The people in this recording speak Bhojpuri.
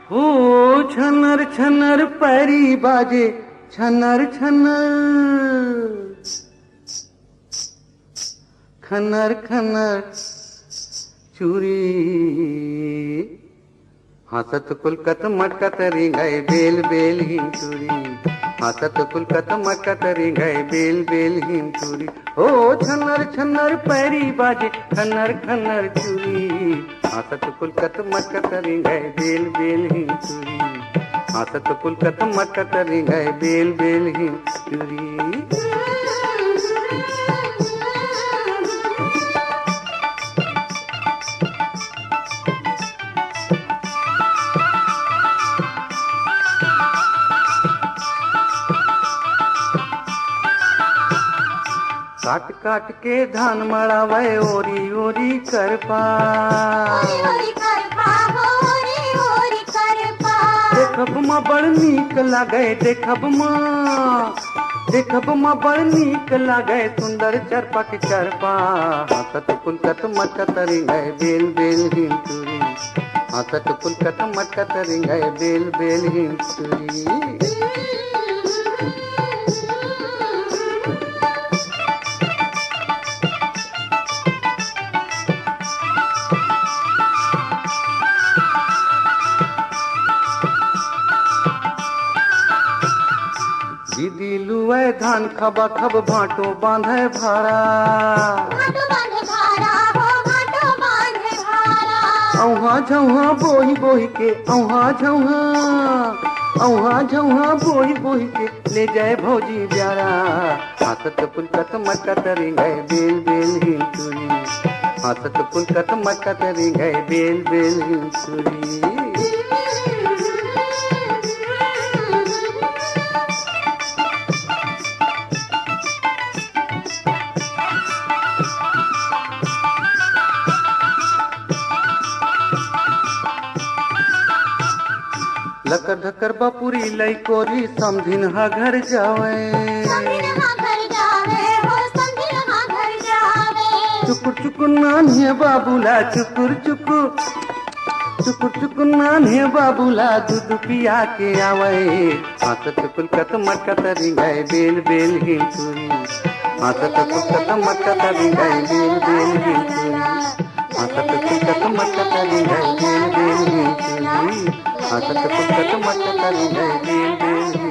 हो छनर छनर पैरी बाजे, छनर छनर, खनर खनर चूरी। हसत कुलकत मटकत रिंगाई बेल बेल हिंचुरी, हसत कुलकत मटकत रिंगाई बेल बेल हिंचुरी। हो छनर छनर पैरी बाजे, खनर खनर चूरी। हसत कुलकत मटकत रिंगाई बेल बेल हिंचुरी, हसत कुलकत मटकत रिंगाई बेल बेल हिंचुरी। काट काट के धान मड़ावे ओरी ओरी कर पा, देखब माँ बड़ नीक लागे, देखब माँ बड़ नीक लागे, सुंदर चरपक चरपा। हसत कुलकत मटकत रिंगाई बेल बेल हिंचुरी, हसत कुलकत मटकत रिंगाई बेल बेल हिंचुरी। दीदी लुए धान खबा खब भाटो बांधे भारा, औहा झौहा बोही बोही के, औहा झौहा बोही बोही के ले जाए भौजी ब्यारा। हसत कुलकत मटकत रिंगाई बेल बेल हिंचुरी, हसत कुलकत मटकत रिंगाई बेल बेल हिंचुरी। लकर ढकर बपुरी लैकोरी समधिन हा घर जावे, चुकुर चुकुर नान्हे बाबूला, चुकुर चुकुर चुकुर चुकुर नान्हे बाबूला दूध पिया के आवे। हसत कुलकत मटकत रिंगाई बेल बेल हिंचुरी, हसत कुलकत मटकत रिंगाई बेल बेल हिंचुरी, हसत कुलकत मटकत रिंगाई बेल बेल हिंचुरी, हसत कुलकत मटकत रिंगाई बेल बेल।